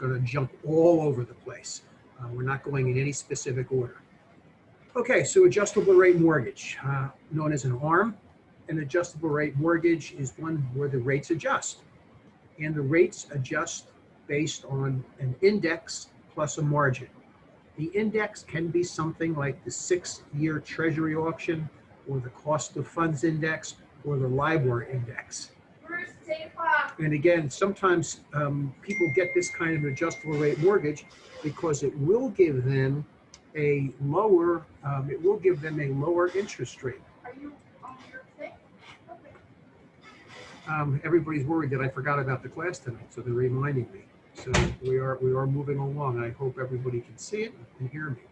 going to jump all over the place. We're not going in any specific order. Okay, so adjustable rate mortgage, known as an ARM. An adjustable rate mortgage is one where the rates adjust. And the rates adjust based on an index plus a margin. The index can be something like the 6-year Treasury auction, or the cost of funds index, or the LIBOR index. And again, sometimes people get this kind of adjustable rate mortgage because it will give them a lower, interest rate. Are you on your thing? Everybody's worried that I forgot about the class tonight, so they're reminding me. So we are moving along, and I hope everybody can see it and hear me.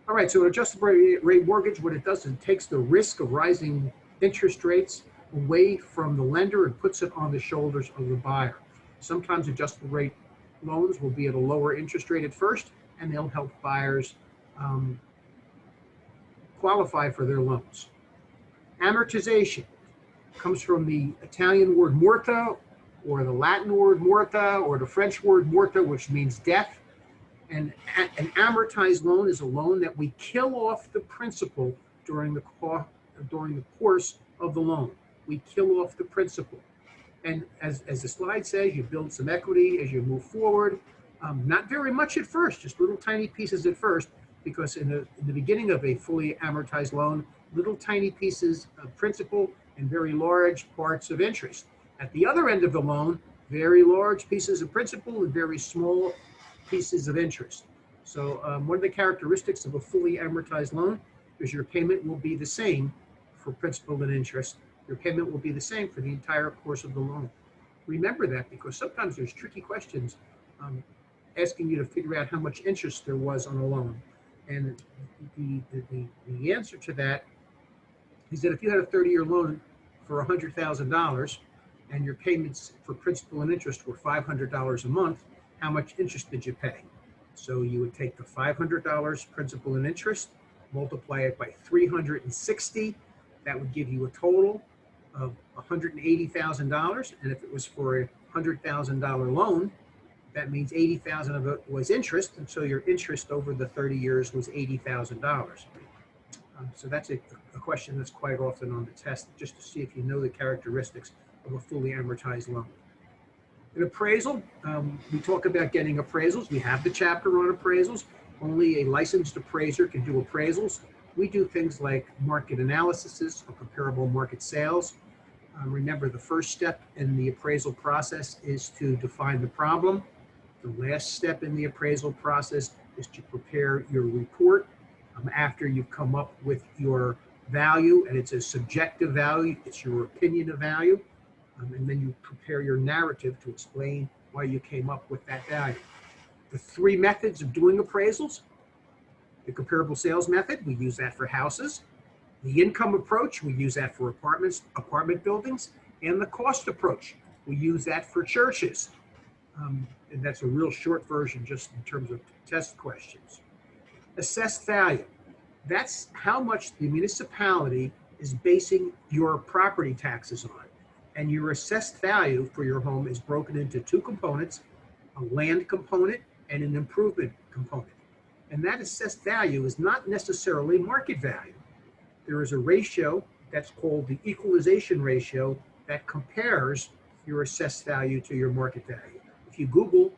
All right, so an adjustable rate mortgage, what it does is it takes the risk of rising interest rates away from the lender and puts it on the shoulders of the buyer. Sometimes adjustable rate loans will be at a lower interest rate at first, and they'll help buyers qualify for their loans. Amortization comes from the Italian word morta, or the Latin word morta, or the French word morta, which means death. And an amortized loan is a loan that we kill off the principal during the course of the loan. We kill off the principal. And as the slide says, you build some equity as you move forward. Not very much at first, just little tiny pieces at first, because in the beginning of a fully amortized loan, little tiny pieces of principal and very large parts of interest. At the other end of the loan, very large pieces of principal and very small pieces of interest. So one of the characteristics of a fully amortized loan is your payment will be the same for principal and interest. Your payment will be the same for the entire course of the loan. Remember that, because sometimes there's tricky questions asking you to figure out how much interest there was on a loan. And the answer to that is that if you had a 30-year loan for $100,000 and your payments for principal and interest were $500 a month, how much interest did you pay? So you would take the $500 principal and interest, multiply it by 360. That would give you a total of $180,000. And if it was for a $100,000 loan, that means $80,000 of it was interest. And so your interest over the 30 years was $80,000. So that's a question that's quite often on the test, just to see if you know the characteristics of a fully amortized loan. An appraisal, we talk about getting appraisals. We have the chapter on appraisals. Only a licensed appraiser can do appraisals. We do things like market analyses or comparable market sales. Remember, the first step in the appraisal process is to define the problem. The last step in the appraisal process is to prepare your report after you've come up with your value, and it's a subjective value, it's your opinion of value. And then you prepare your narrative to explain why you came up with that value. The 3 methods of doing appraisals: the comparable sales method, we use that for houses; the income approach, we use that for apartment buildings; and the cost approach, we use that for churches. And that's a real short version just in terms of test questions. Assessed value, that's how much the municipality is basing your property taxes on. And your assessed value for your home is broken into 2 components, a land component and an improvement component. And that assessed value is not necessarily market value. There is a ratio that's called the equalization ratio that compares your assessed value to your market value. If you Google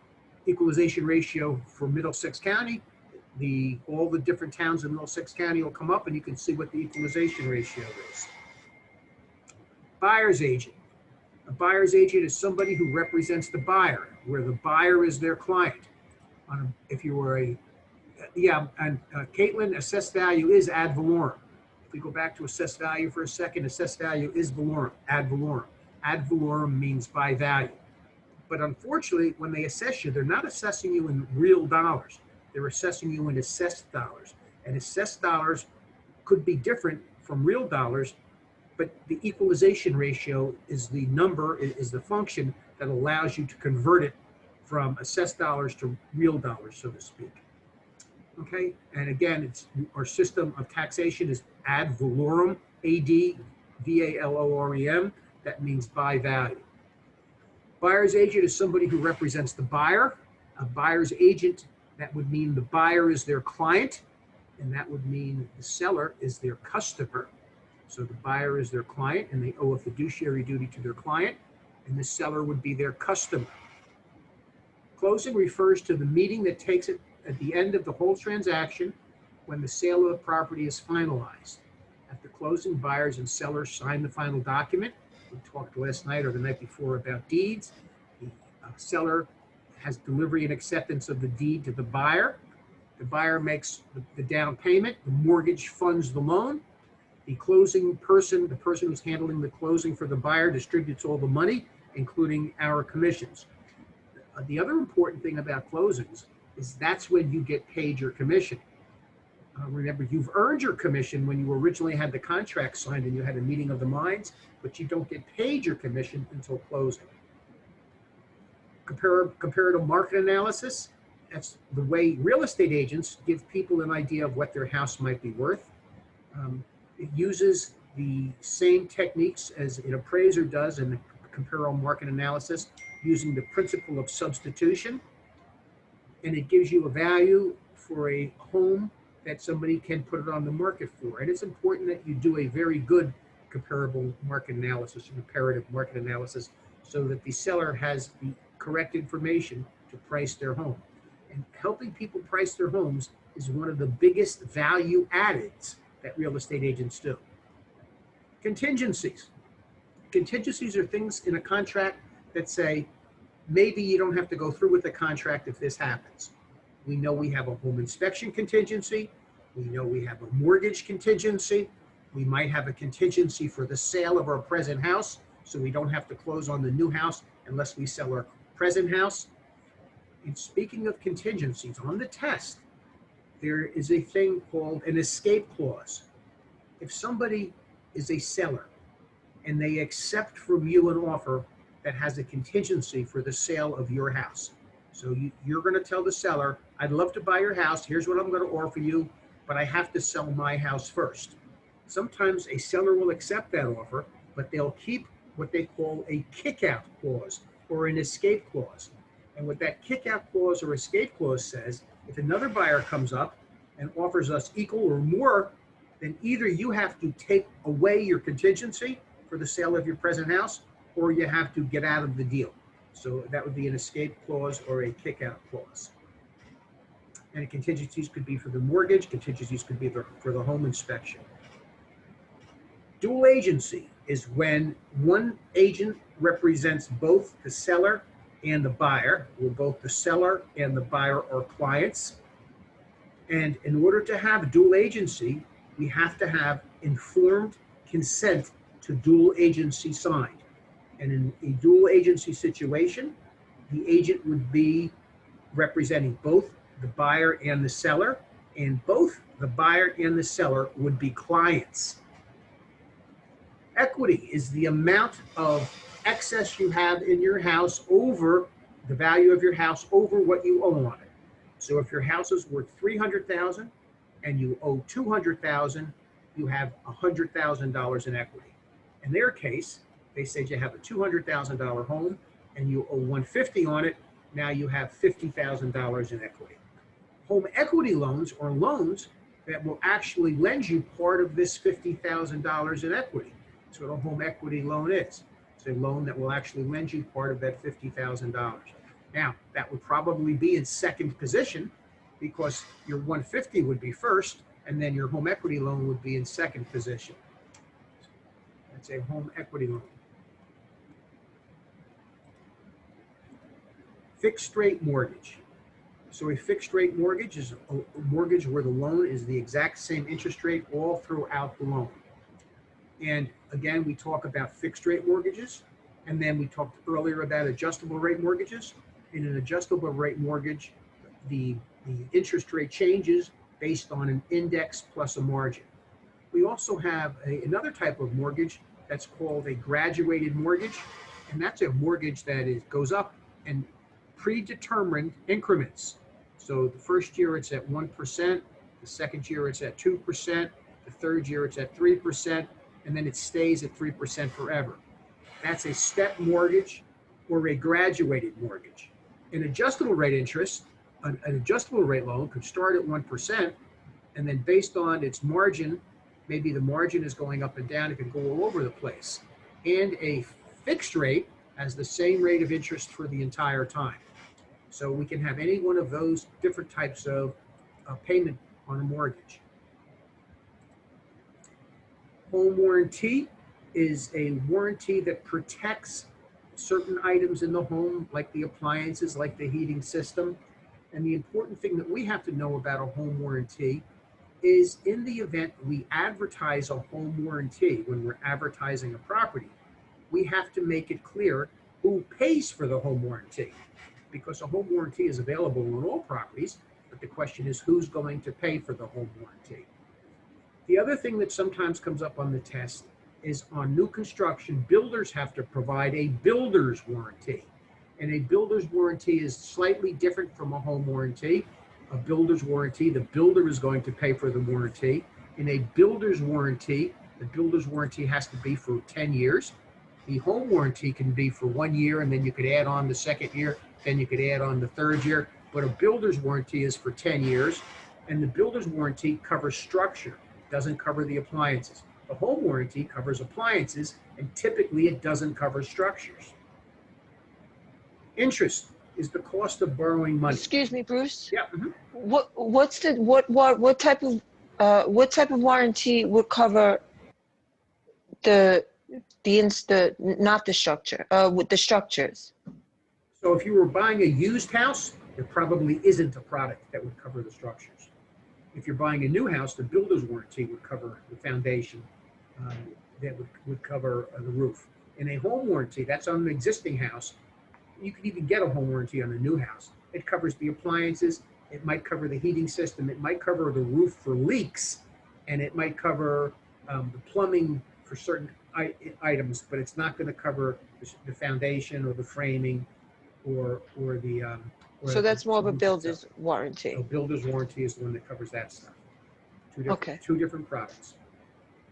equalization ratio for Middlesex County, all the different towns in Middlesex County will come up, and you can see what the equalization ratio is. Buyer's agent. A buyer's agent is somebody who represents the buyer, where the buyer is their client. If you were Caitlin, assessed value is ad valorem. If we go back to assessed value for a second, assessed value is valorem, ad valorem. Ad valorem means by value. But unfortunately, when they assess you, they're not assessing you in real dollars. They're assessing you in assessed dollars. And assessed dollars could be different from real dollars, but the equalization ratio is the number, is the function that allows you to convert it from assessed dollars to real dollars, so to speak. Okay, and again, our system of taxation is ad valorem, A-D-V-A-L-O-R-E-M. That means by value. Buyer's agent is somebody who represents the buyer. A buyer's agent, that would mean the buyer is their client, and that would mean the seller is their customer. So the buyer is their client, and they owe a fiduciary duty to their client, and the seller would be their customer. Closing refers to the meeting that takes it at the end of the whole transaction when the sale of the property is finalized. At the closing, buyers and sellers sign the final document. We talked last night or the night before about deeds. The seller has delivery and acceptance of the deed to the buyer. The buyer makes the down payment. The mortgage funds the loan. The closing person, the person who's handling the closing for the buyer, distributes all the money, including our commissions. The other important thing about closings is that's when you get paid your commission. Remember, you've earned your commission when you originally had the contract signed and you had a meeting of the minds, but you don't get paid your commission until closing. Comparative market analysis, that's the way real estate agents give people an idea of what their house might be worth. It uses the same techniques as an appraiser does in the comparative market analysis, using the principle of substitution, and it gives you a value for a home that somebody can put it on the market for. And it's important that you do a very good comparable market analysis, comparative market analysis, so that the seller has the correct information to price their home. And helping people price their homes is one of the biggest value addeds that real estate agents do. Contingencies. Contingencies are things in a contract that say, maybe you don't have to go through with the contract if this happens. We know we have a home inspection contingency. We know we have a mortgage contingency. We might have a contingency for the sale of our present house, so we don't have to close on the new house unless we sell our present house. And speaking of contingencies, on the test, there is a thing called an escape clause. If somebody is a seller and they accept from you an offer that has a contingency for the sale of your house. So you're going to tell the seller, I'd love to buy your house. Here's what I'm going to offer you, but I have to sell my house first. Sometimes a seller will accept that offer, but they'll keep what they call a kick-out clause or an escape clause. And what that kick-out clause or escape clause says, if another buyer comes up and offers us equal or more, then either you have to take away your contingency for the sale of your present house, or you have to get out of the deal. So that would be an escape clause or a kick-out clause. And contingencies could be for the mortgage, contingencies could be for the home inspection. Dual agency is when one agent represents both the seller and the buyer, where both the seller and the buyer are clients. And in order to have dual agency, we have to have informed consent to dual agency signed. And in a dual agency situation, the agent would be representing both the buyer and the seller, and both the buyer and the seller would be clients. Equity is the amount of excess you have in your house over the value of your house over what you owe on it. So if your house is worth $300,000 and you owe $200,000, you have $100,000 in equity. In their case, they said you have a $200,000 home and you owe $150,000 on it. Now you have $50,000 in equity. Home equity loans are loans that will actually lend you part of this $50,000 in equity. That's what a home equity loan is. It's a loan that will actually lend you part of that $50,000. Now, that would probably be in second position because your $150,000 would be first, and then your home equity loan would be in second position. That's a home equity loan. Fixed rate mortgage. So a fixed rate mortgage is a mortgage where the loan is the exact same interest rate all throughout the loan. And again, we talk about fixed rate mortgages, and then we talked earlier about adjustable rate mortgages. In an adjustable rate mortgage, the interest rate changes based on an index plus a margin. We also have another type of mortgage that's called a graduated mortgage, and that's a mortgage that goes up in predetermined increments. So the first year it's at 1%, the second year it's at 2%, the third year it's at 3%, and then it stays at 3% forever. That's a step mortgage or a graduated mortgage. An adjustable rate interest, an adjustable rate loan could start at 1%, and then based on its margin, maybe the margin is going up and down, it could go all over the place. And a fixed rate has the same rate of interest for the entire time. So we can have any one of those different types of payment on a mortgage. Home warranty is a warranty that protects certain items in the home, like the appliances, like the heating system. And the important thing that we have to know about a home warranty is, in the event we advertise a home warranty, when we're advertising a property, we have to make it clear who pays for the home warranty, because a home warranty is available on all properties, but the question is who's going to pay for the home warranty. The other thing that sometimes comes up on the test is on new construction, builders have to provide a builder's warranty. And a builder's warranty is slightly different from a home warranty. A builder's warranty, the builder is going to pay for the warranty. In a builder's warranty, the builder's warranty has to be for 10 years. The home warranty can be for 1 year, and then you could add on the second year, then you could add on the third year. But a builder's warranty is for 10 years, and the builder's warranty covers structure, doesn't cover the appliances. The home warranty covers appliances, and typically it doesn't cover structures. Interest is the cost of borrowing money. Excuse me, Bruce. Yeah. What type of warranty would cover not the structure, with the structures? So if you were buying a used house, there probably isn't a product that would cover the structures. If you're buying a new house, the builder's warranty would cover the foundation, that would cover the roof. In a home warranty, that's on an existing house. You could even get a home warranty on a new house. It covers the appliances, it might cover the heating system, it might cover the roof for leaks, and it might cover the plumbing for certain items, but it's not going to cover the foundation or the framing or the. So that's more of a builder's warranty. A builder's warranty is the one that covers that stuff. Okay. Two different products.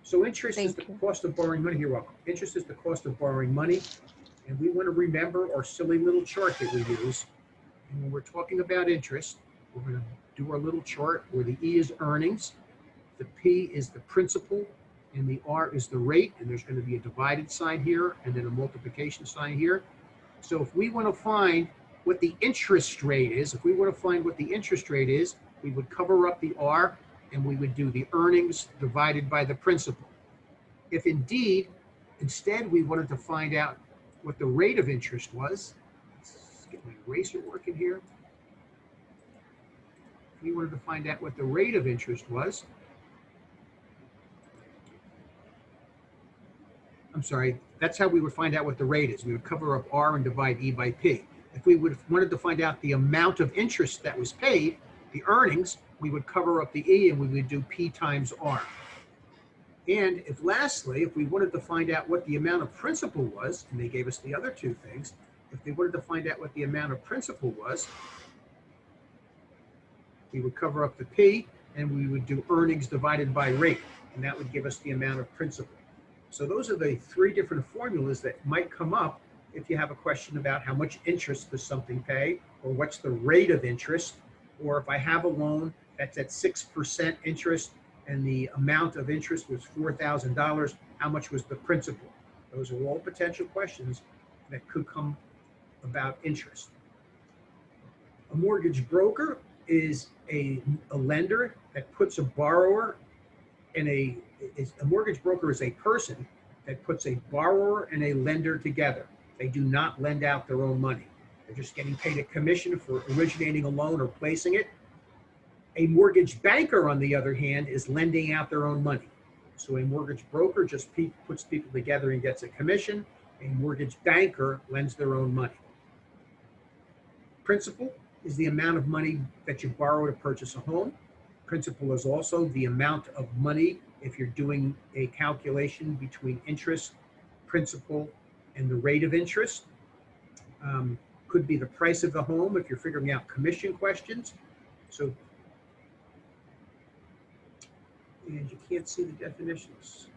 So interest is the Thank you. cost of borrowing money. You're welcome. Interest is the cost of borrowing money. And we want to remember our silly little chart that we use. And when we're talking about interest, we're going to do our little chart where the E is earnings, the P is the principal, and the R is the rate. And there's going to be a divided sign here and then a multiplication sign here. So if we want to find what the interest rate is, we would cover up the R and we would do the earnings divided by the principal. If instead we wanted to find out what the rate of interest was, let's get my eraser working here. If we wanted to find out what the rate of interest was, I'm sorry, that's how we would find out what the rate is. We would cover up R and divide E by P. If we wanted to find out the amount of interest that was paid, the earnings, we would cover up the E and we would do P times R. And lastly, if we wanted to find out what the amount of principal was, and they gave us the other two things, if they wanted to find out what the amount of principal was, we would cover up the P and we would do earnings divided by rate, and that would give us the amount of principal. So those are the three different formulas that might come up if you have a question about how much interest does something pay, or what's the rate of interest, or if I have a loan that's at 6% interest and the amount of interest was $4,000, how much was the principal? Those are all potential questions that could come about interest. A mortgage broker is a lender that puts a borrower in a mortgage broker is a person that puts a borrower and a lender together. They do not lend out their own money. They're just getting paid a commission for originating a loan or placing it. A mortgage banker, on the other hand, is lending out their own money. So a mortgage broker just puts people together and gets a commission. A mortgage banker lends their own money. Principal is the amount of money that you borrow to purchase a home. Principal is also the amount of money if you're doing a calculation between interest, principal, and the rate of interest. Could be the price of the home if you're figuring out commission questions. So, and you can't see the definitions.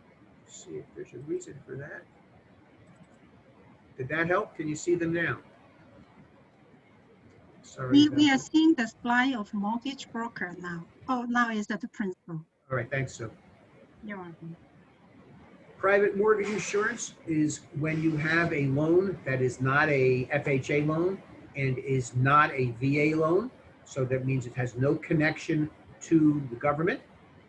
Let's see if there's a reason for that. Did that help? Can you see them now? Sorry We about are that. seeing the slide of mortgage broker now. Oh, now is at the principal. All right, thanks, Sue. You're welcome. Private mortgage insurance is when you have a loan that is not a FHA loan and is not a VA loan. So that means it has no connection to the government.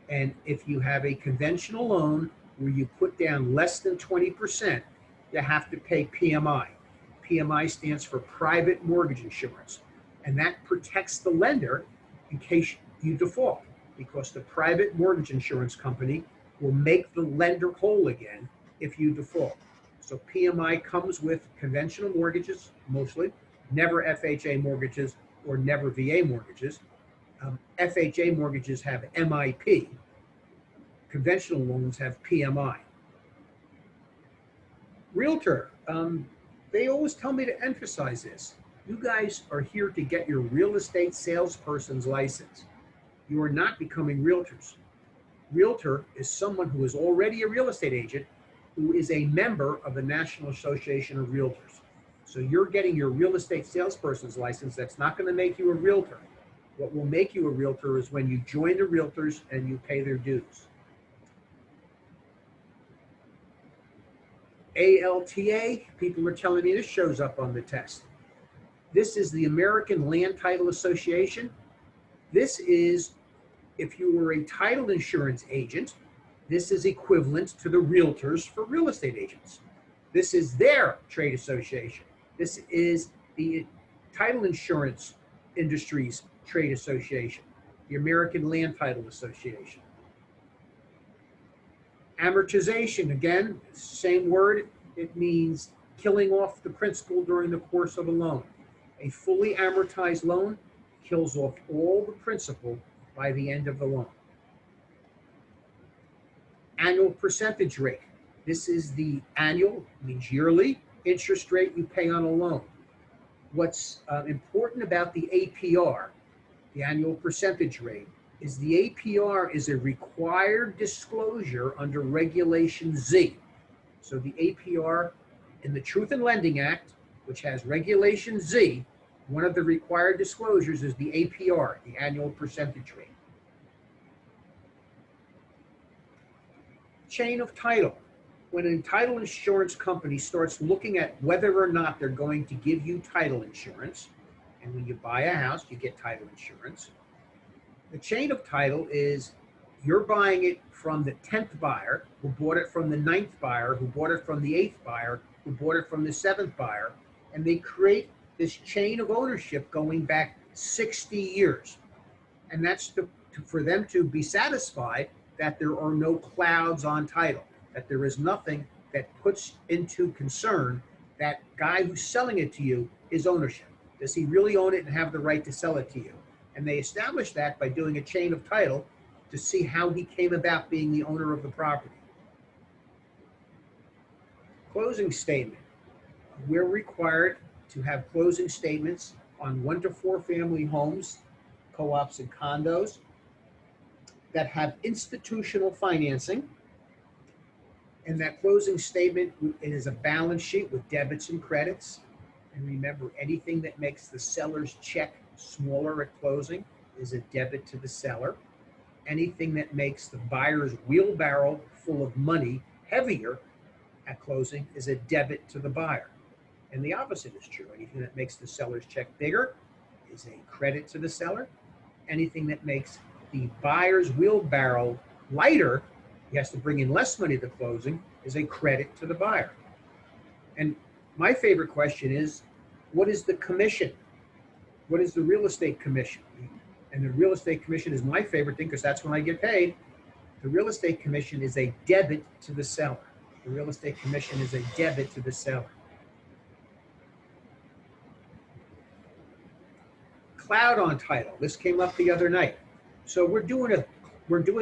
And if you have a conventional loan where you put down less than 20%, you have to pay PMI. PMI stands for private mortgage insurance. And that protects the lender in case you default, because the private mortgage insurance company will make the lender whole again if you default. So PMI comes with conventional mortgages, mostly, never FHA mortgages or never VA mortgages. FHA mortgages have MIP. Conventional loans have PMI. Realtor, they always tell me to emphasize this. You guys are here to get your real estate salesperson's license. You are not becoming realtors. Realtor is someone who is already a real estate agent who is a member of the National Association of Realtors. So you're getting your real estate salesperson's license. That's not going to make you a realtor. What will make you a realtor is when you join the realtors and you pay their dues. ALTA, people are telling me this shows up on the test. This is the American Land Title Association. This is, if you were a title insurance agent, this is equivalent to the realtors for real estate agents. This is their trade association. This is the title insurance industry's trade association, the American Land Title Association. Amortization, again, same word. It means killing off the principal during the course of a loan. A fully amortized loan kills off all the principal by the end of the loan. Annual percentage rate. This is the annual, means yearly, interest rate you pay on a loan. What's important about the APR, the annual percentage rate, is the APR is a required disclosure under Regulation Z. So the APR in the Truth in Lending Act, which has Regulation Z, one of the required disclosures is the APR, the annual percentage rate. Chain of title. When a title insurance company starts looking at whether or not they're going to give you title insurance, and when you buy a house, you get title insurance. The chain of title is you're buying it from the 10th buyer who bought it from the 9th buyer, who bought it from the 8th buyer, who bought it from the 7th buyer, and they create this chain of ownership going back 60 years. And that's for them to be satisfied that there are no clouds on title, that there is nothing that puts into concern that guy who's selling it to you, his ownership. Does he really own it and have the right to sell it to you? And they establish that by doing a chain of title to see how he came about being the owner of the property. Closing statement. We're required to have closing statements on 1 to 4 family homes, co-ops and condos that have institutional financing. And that closing statement is a balance sheet with debits and credits. And remember, anything that makes the seller's check smaller at closing is a debit to the seller. Anything that makes the buyer's wheelbarrow full of money heavier at closing is a debit to the buyer. And the opposite is true. Anything that makes the seller's check bigger is a credit to the seller. Anything that makes the buyer's wheelbarrow lighter, he has to bring in less money to closing, is a credit to the buyer. And my favorite question is, what is the commission? What is the real estate commission? And the real estate commission is my favorite thing because that's when I get paid. The real estate commission is a debit to the seller. The real estate commission is a debit to the seller. Cloud on title. This came up the other night. So we're doing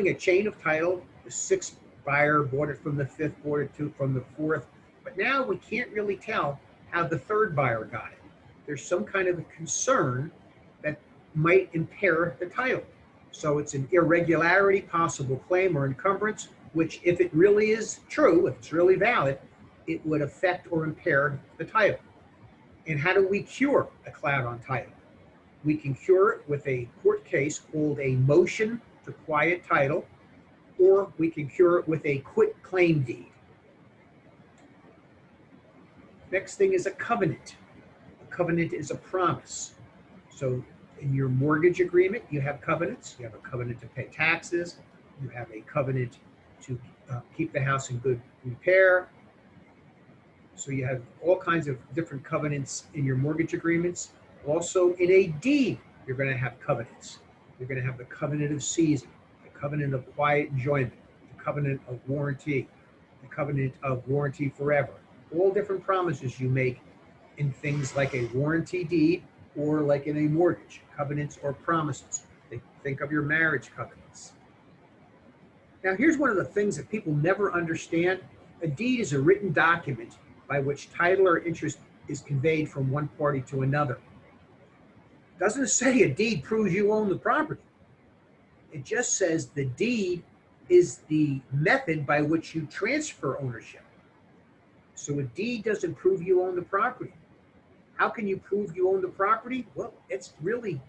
a chain of title. The 6th buyer bought it from the 5th, bought it from the 4th. But now we can't really tell how the 3rd buyer got it. There's some kind of a concern that might impair the title. So it's an irregularity, possible claim, or encumbrance, which if it really is true, if it's really valid, it would affect or impair the title. And how do we cure a cloud on title? We can cure it with a court case called a motion to quiet title, or we can cure it with a quit claim deed. Next thing is a covenant. A covenant is a promise. So in your mortgage agreement, you have covenants. You have a covenant to pay taxes. You have a covenant to keep the house in good repair. So you have all kinds of different covenants in your mortgage agreements. Also in a deed, you're going to have covenants. You're going to have the covenant of season, the covenant of quiet enjoyment, the covenant of warranty, the covenant of warranty forever. All different promises you make in things like a warranty deed or like in a mortgage, covenants or promises. Think of your marriage covenants. Now, here's one of the things that people never understand. A deed is a written document by which title or interest is conveyed from one party to another. It doesn't say a deed proves you own the property. It just says the deed is the method by which you transfer ownership. So a deed doesn't prove you own the property. How can you prove you own the property? Well, it's really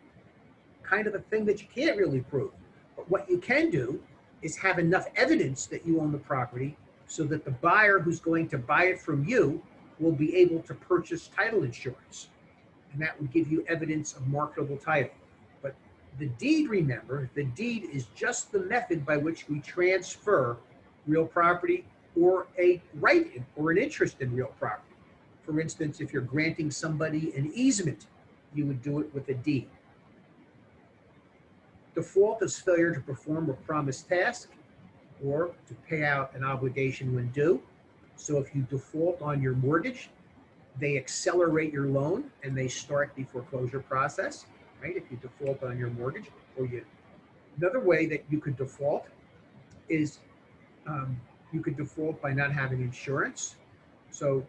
kind of a thing that you can't really prove. But what you can do is have enough evidence that you own the property so that the buyer who's going to buy it from you will be able to purchase title insurance. And that would give you evidence of marketable title. But the deed, remember, the deed is just the method by which we transfer real property or a right or an interest in real property. For instance, if you're granting somebody an easement, you would do it with a deed. Default is failure to perform a promised task or to pay out an obligation when due. So if you default on your mortgage, they accelerate your loan and they start the foreclosure process, right? If you default on your mortgage, another way that you could default is you could default by not having insurance. So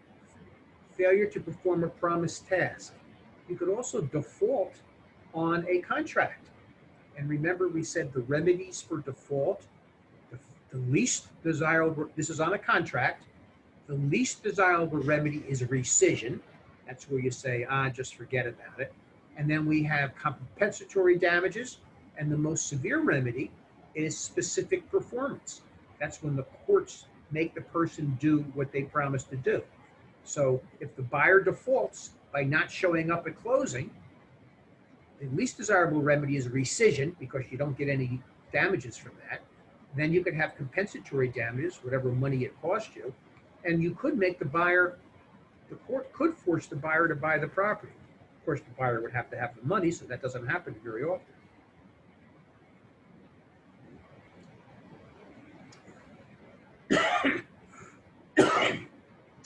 failure to perform a promised task. You could also default on a contract. And remember, we said the remedies for default, the least desirable, this is on a contract, the least desirable remedy is rescission. That's where you say, just forget about it. And then we have compensatory damages, and the most severe remedy is specific performance. That's when the courts make the person do what they promised to do. So if the buyer defaults by not showing up at closing, the least desirable remedy is rescission because you don't get any damages from that. Then you could have compensatory damages, whatever money it cost you, and you could make the buyer, the court could force the buyer to buy the property. Of course, the buyer would have to have the money, so that doesn't happen very often.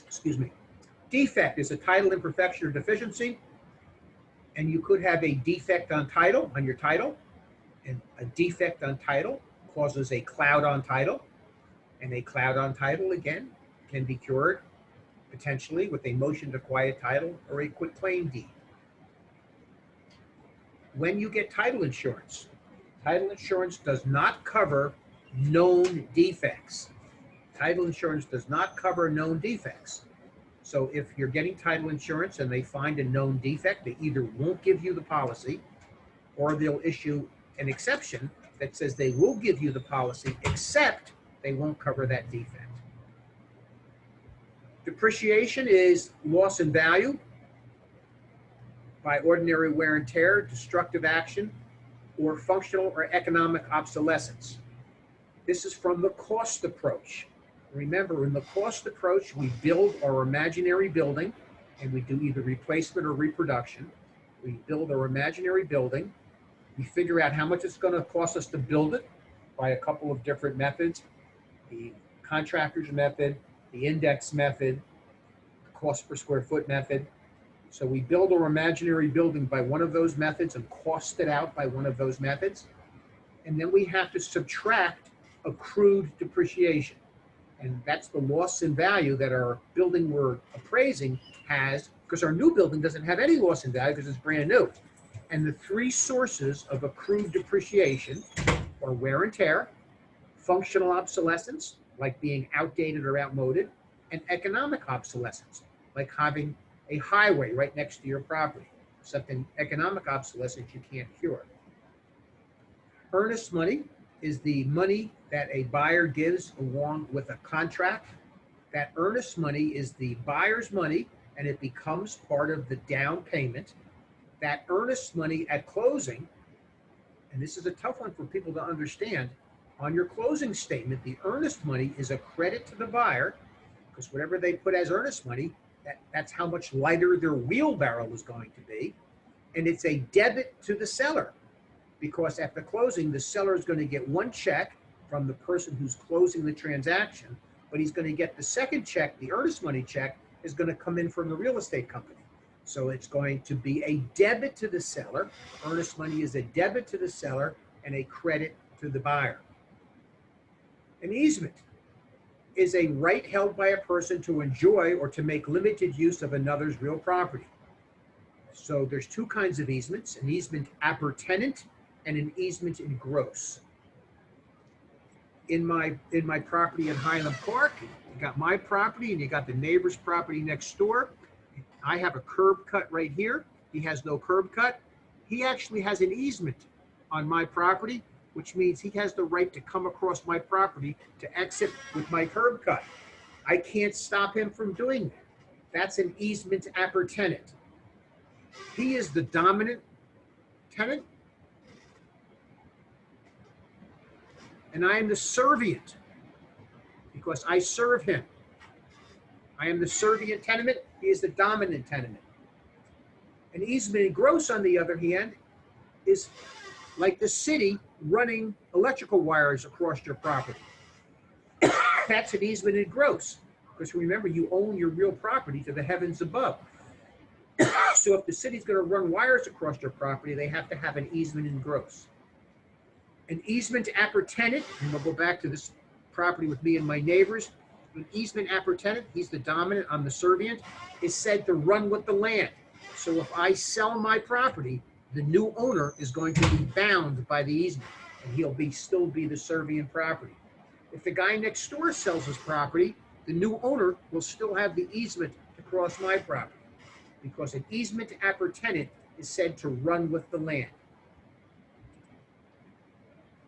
Excuse me. Defect is a title imperfection or deficiency, and you could have a defect on title, on your title, and a defect on title causes a cloud on title, and a cloud on title, again, can be cured potentially with a motion to quiet title or a quit claim deed. When you get title insurance does not cover known defects. Title insurance does not cover known defects. So if you're getting title insurance and they find a known defect, they either won't give you the policy or they'll issue an exception that says they will give you the policy except they won't cover that defect. Depreciation is loss in value by ordinary wear and tear, destructive action, or functional or economic obsolescence. This is from the cost approach. Remember, in the cost approach, we build our imaginary building, and we do either replacement or reproduction. We build our imaginary building. We figure out how much it's going to cost us to build it by a couple of different methods: the contractor's method, the index method, the cost per square foot method. So we build our imaginary building by one of those methods and cost it out by one of those methods. And then we have to subtract accrued depreciation. And that's the loss in value that our building we're appraising has, because our new building doesn't have any loss in value because it's brand new. And the three sources of accrued depreciation are wear and tear, functional obsolescence, like being outdated or outmoded, and economic obsolescence, like having a highway right next to your property. something economic obsolescence you can't cure. Earnest money is the money that a buyer gives along with a contract. That earnest money is the buyer's money, and it becomes part of the down payment. That earnest money at closing, and this is a tough one for people to understand, on your closing statement, the earnest money is a credit to the buyer, because whatever they put as earnest money, that's how much lighter their wheelbarrow is going to be. And it's a debit to the seller, because at the closing, the seller is going to get one check from the person who's closing the transaction, but he's going to get the second check, the earnest money check, is going to come in from the real estate company. So it's going to be a debit to the seller. Earnest money is a debit to the seller and a credit to the buyer. An easement is a right held by a person to enjoy or to make limited use of another's real property. So there's two kinds of easements, an easement appertenant and an easement in gross. In my property at Highland Park, you got my property and you got the neighbor's property next door. I have a curb cut right here. He has no curb cut. He actually has an easement on my property, which means he has the right to come across my property to exit with my curb cut. I can't stop him from doing that. That's an easement appertenant. He is the dominant tenant, and I am the servient because I serve him. I am the servient tenement. He is the dominant tenement. An easement in gross, on the other hand, is like the city running electrical wires across your property. That's an easement in gross, because remember, you own your real property to the heavens above. So if the city's going to run wires across your property, they have to have an easement in gross. An easement appertenant, and we'll go back to this property with me and my neighbors. An easement appertenant, he's the dominant, I'm the servient, is said to run with the land. So if I sell my property, the new owner is going to be bound by the easement, and he'll still be the servient property. If the guy next door sells his property, the new owner will still have the easement to cross my property, because an easement appertenant is said to run with the land.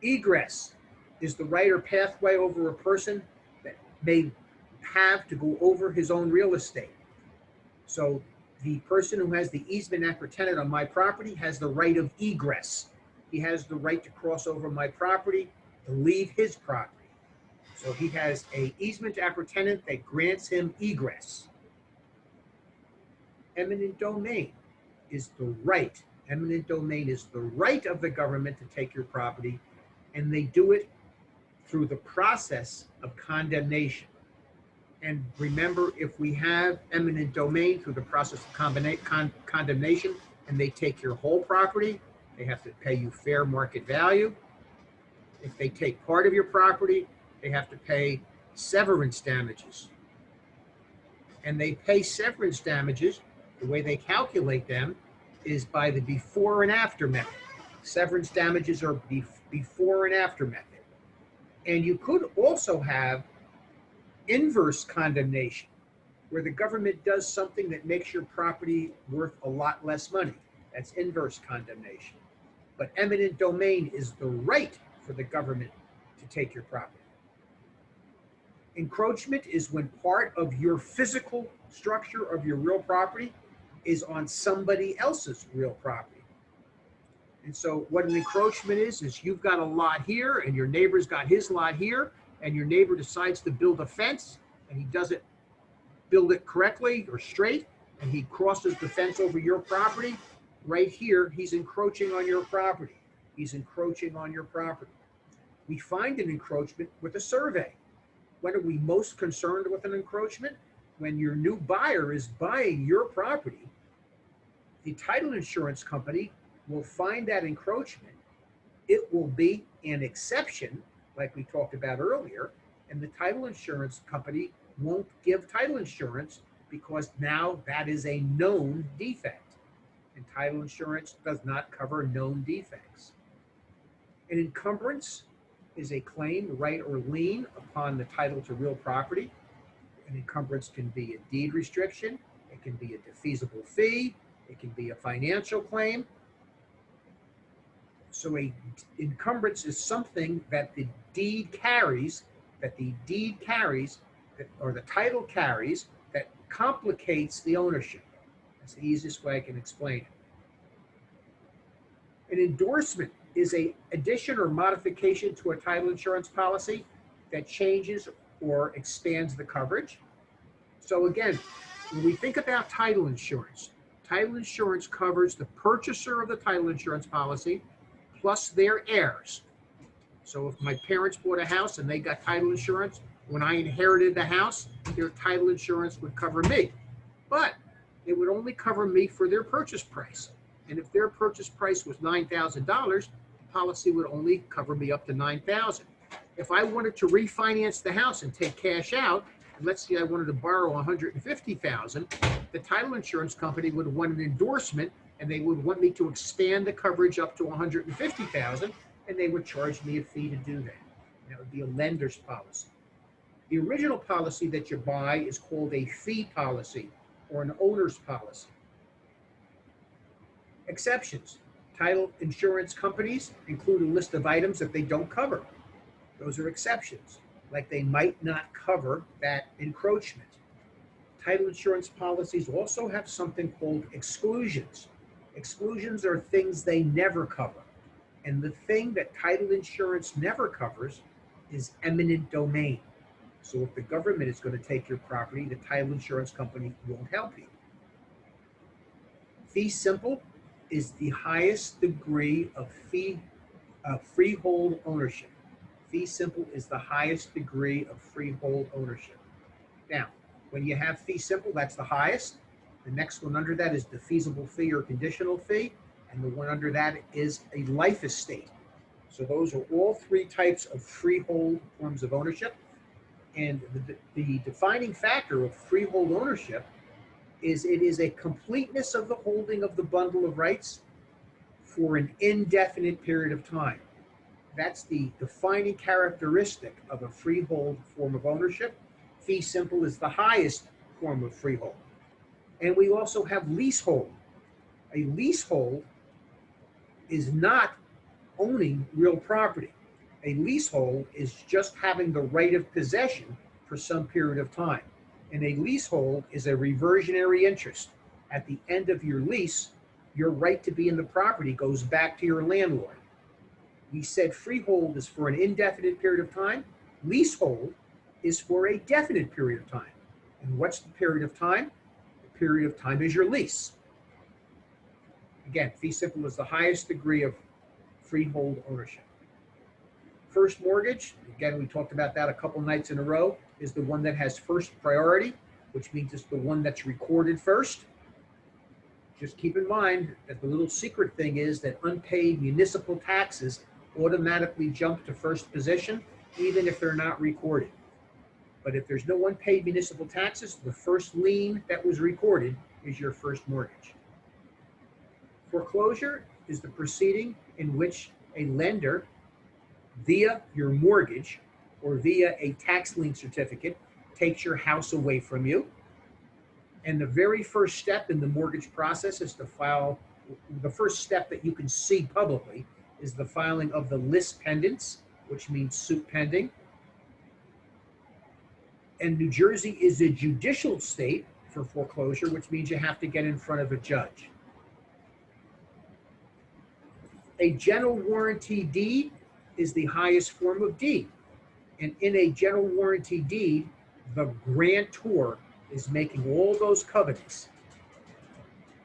Egress is the right or pathway over a person that may have to go over his own real estate. So the person who has the easement appertenant on my property has the right of egress. He has the right to cross over my property to leave his property. So he has an easement appertenant that grants him egress. Eminent domain is the right. Eminent domain is the right of the government to take your property, and they do it through the process of condemnation. And remember, if we have eminent domain through the process of condemnation, and they take your whole property, they have to pay you fair market value. If they take part of your property, they have to pay severance damages. And they pay severance damages, the way they calculate them is by the before and after method. Severance damages are before and after method. And you could also have inverse condemnation, where the government does something that makes your property worth a lot less money. That's inverse condemnation. But eminent domain is the right for the government to take your property. Encroachment is when part of your physical structure of your real property is on somebody else's real property. And so what an encroachment is you've got a lot here and your neighbor's got his lot here, and your neighbor decides to build a fence and he doesn't build it correctly or straight, and he crosses the fence over your property. Right here, he's encroaching on your property. He's encroaching on your property. We find an encroachment with a survey. When are we most concerned with an encroachment? When your new buyer is buying your property, the title insurance company will find that encroachment. It will be an exception, like we talked about earlier, and the title insurance company won't give title insurance because now that is a known defect, and title insurance does not cover known defects. An encumbrance is a claim, right, or lien upon the title to real property. An encumbrance can be a deed restriction, it can be a defeasible fee, It can be a financial claim. So a encumbrance is something that the deed carries, or the title carries, that complicates the ownership. That's the easiest way I can explain it. An endorsement is a addition or modification to a title insurance policy that changes or expands the coverage. So again, when we think about title insurance covers the purchaser of the title insurance policy plus their heirs. So if my parents bought a house and they got title insurance, when I inherited the house, their title insurance would cover me. But it would only cover me for their purchase price. And if their purchase price was $9,000, the policy would only cover me up to $9,000. If I wanted to refinance the house and take cash out, and let's say I wanted to borrow $150,000, the title insurance company would want an endorsement, and they would want me to expand the coverage up to $150,000, and they would charge me a fee to do that. That would be a lender's policy. The original policy that you buy is called a fee policy or an owner's policy. Exceptions. Title insurance companies include a list of items that they don't cover. Those are exceptions, like they might not cover that encroachment. Title insurance policies also have something called exclusions. Exclusions are things they never cover. And the thing that title insurance never covers is eminent domain. So if the government is going to take your property, the title insurance company won't help you. Fee simple is the highest degree of freehold ownership. Fee simple is the highest degree of freehold ownership. Now, when you have fee simple, that's the highest. The next one under that is defeasible fee or conditional fee. And the one under that is a life estate. So those are all three types of freehold forms of ownership. And the defining factor of freehold ownership is it is a completeness of the holding of the bundle of rights for an indefinite period of time. That's the defining characteristic of a freehold form of ownership. Fee simple is the highest form of freehold. And we also have leasehold. A leasehold is not owning real property. A leasehold is just having the right of possession for some period of time. And a leasehold is a reversionary interest. At the end of your lease, your right to be in the property goes back to your landlord. We said freehold is for an indefinite period of time. Leasehold is for a definite period of time. And what's the period of time? The period of time is your lease. Again, fee simple is the highest degree of freehold ownership. First mortgage, again, we talked about that a couple nights in a row, is the one that has first priority, which means it's the one that's recorded first. Just keep in mind that the little secret thing is that unpaid municipal taxes automatically jump to first position, even if they're not recorded. But if there's no unpaid municipal taxes, the first lien that was recorded is your first mortgage. Foreclosure is the proceeding in which a lender, via your mortgage or via a tax lien certificate, takes your house away from you. And the very first step in the mortgage process is to file, the first step that you can see publicly is the filing of the lis pendens, which means suit pending. And New Jersey is a judicial state for foreclosure, which means you have to get in front of a judge. A general warranty deed is the highest form of deed. And in a general warranty deed, the grantor is making all those covenants.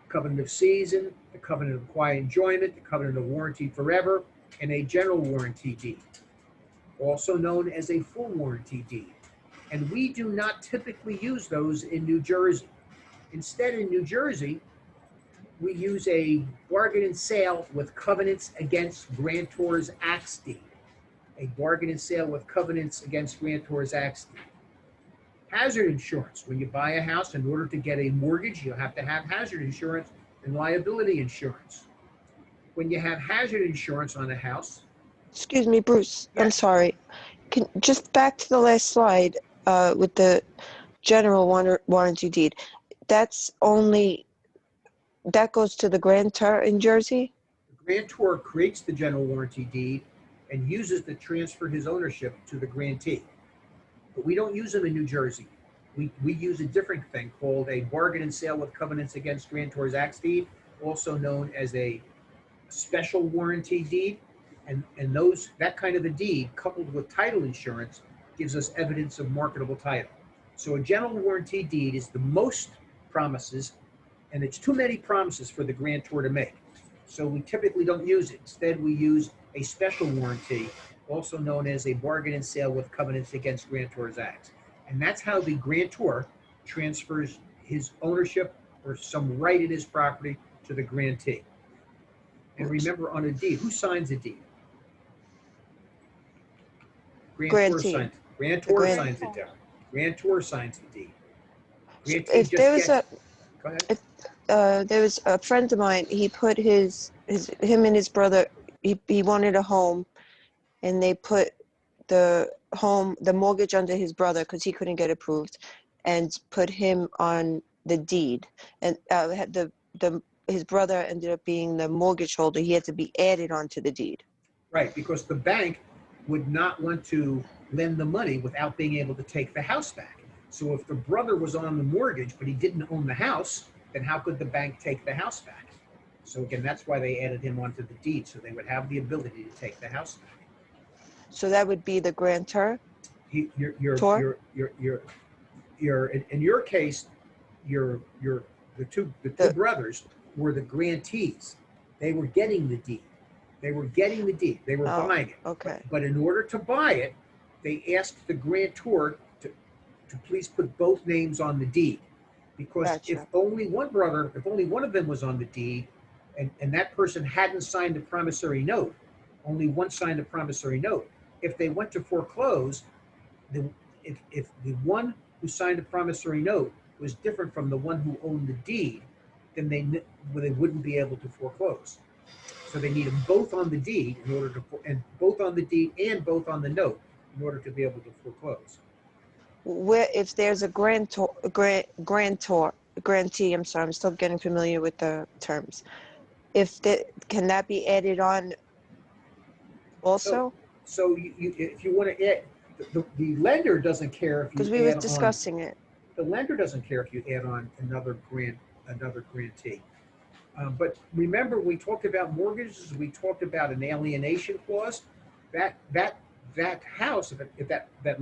Covenant of season, the covenant of quiet enjoyment, the covenant of warranty forever, and a general warranty deed, also known as a full warranty deed. And we do not typically use those in New Jersey. Instead, in New Jersey, we use a bargain and sale with covenants against grantor's acts deed. A bargain and sale with covenants against grantor's acts deed. Hazard insurance. When you buy a house, in order to get a mortgage, you have to have hazard insurance and liability insurance. When you have hazard insurance on a house. Excuse me, Bruce, Yes. I'm sorry. Just back to the last slide with the general warranty deed. That's only that goes to the grantor in Jersey? The grantor creates the general warranty deed and uses to transfer his ownership to the grantee. But we don't use them in New Jersey. We use a different thing called a bargain and sale with covenants against grantors acts deed, also known as a special warranty deed. And that kind of a deed coupled with title insurance gives us evidence of marketable title. So a general warranty deed is the most promises, and it's too many promises for the grantor to make. So we typically don't use it. Instead, we use a special warranty, also known as a bargain and sale with covenants against grantors acts. And that's how the grantor transfers his ownership or some right in his property to the grantee. And remember, on a deed, who signs a deed? Grantee. Grantor signs it down. Grantor signs the deed. Grantee If just there was gets, go ahead. there was a friend of mine, he put him and his brother, he wanted a home, and they put the mortgage under his brother because he couldn't get approved, and put him on the deed. And his brother ended up being the mortgage holder. He had to be added onto the deed. Right, because the bank would not want to lend the money without being able to take the house back. So if the brother was on the mortgage, but he didn't own the house, then how could the bank take the house back? So again, that's why they added him onto the deed, so they would have the ability to take the house back. So that would be the grantor? In your case, the two brothers were the grantees. They were getting the deed. They were buying it. Okay. But in order to buy it, they asked the grantor to please put both names on the deed. Because Gotcha. if only one of them was on the deed, and that person hadn't signed a promissory note, only one signed a promissory note. If they went to foreclose, if the one who signed a promissory note was different from the one who owned the deed, then they wouldn't be able to foreclose. So they need them both on the deed both on the note in order to be able to foreclose. Where if there's a grantee, I'm sorry, I'm still getting familiar with the terms. Can that be added on also? So if you want to add, the lender doesn't care if you Because we were discussing it. The lender doesn't care if you add on another grantee. But remember, we talked about mortgages. We talked about an alienation clause. That house, if that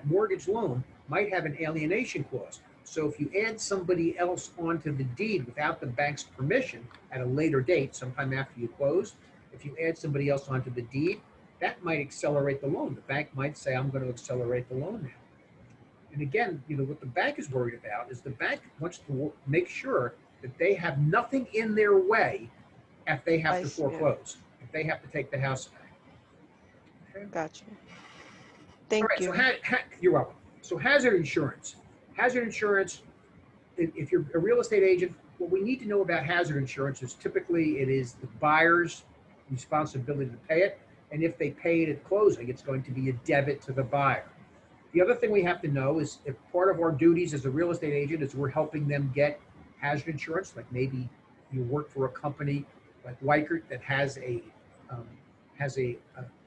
mortgage loan, might have an alienation clause. So if you add somebody else onto the deed without the bank's permission at a later date, sometime after you close, if you add somebody else onto the deed, that might accelerate the loan. The bank might say, I'm going to accelerate the loan now. And again, what the bank is worried about is the bank wants to make sure that they have nothing in their way if they have to foreclose, if they have to take the house back. Okay? Gotcha. Thank you. So you're welcome. So hazard insurance. Hazard insurance, if you're a real estate agent, what we need to know about hazard insurance is typically it is the buyer's responsibility to pay it. And if they pay it at closing, it's going to be a debit to the buyer. The other thing we have to know is if part of our duties as a real estate agent is we're helping them get hazard insurance, like maybe you work for a company like Weichert that has a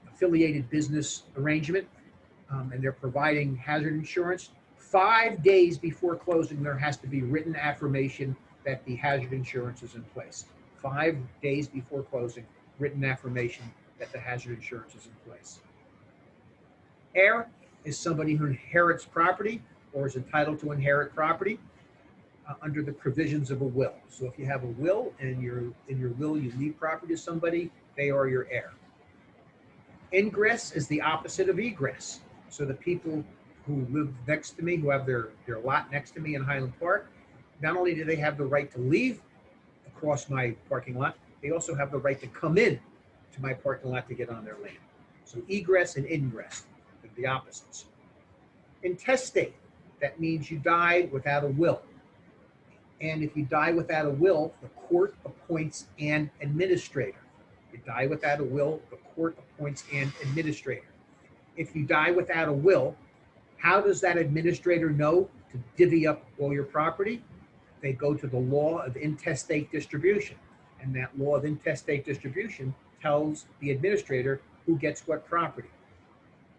affiliated business arrangement, and they're providing hazard insurance. 5 days before closing, there has to be written affirmation that the hazard insurance is in place. 5 days before closing, written affirmation that the hazard insurance is in place. Heir is somebody who inherits property or is entitled to inherit property under the provisions of a will. So if you have a will and in your will you leave property to somebody, they are your heir. Ingress is the opposite of egress. So the people who live next to me, who have their lot next to me in Highland Park, not only do they have the right to leave across my parking lot, they also have the right to come in to my parking lot to get on their land. So egress and ingress are the opposites. Intestate, that means you died without a will. And if you die without a will, the court appoints an administrator. You die without a will, the court appoints an administrator. If you die without a will, how does that administrator know to divvy up all your property? they go to the law of intestate distribution. And that law of intestate distribution tells the administrator who gets what property.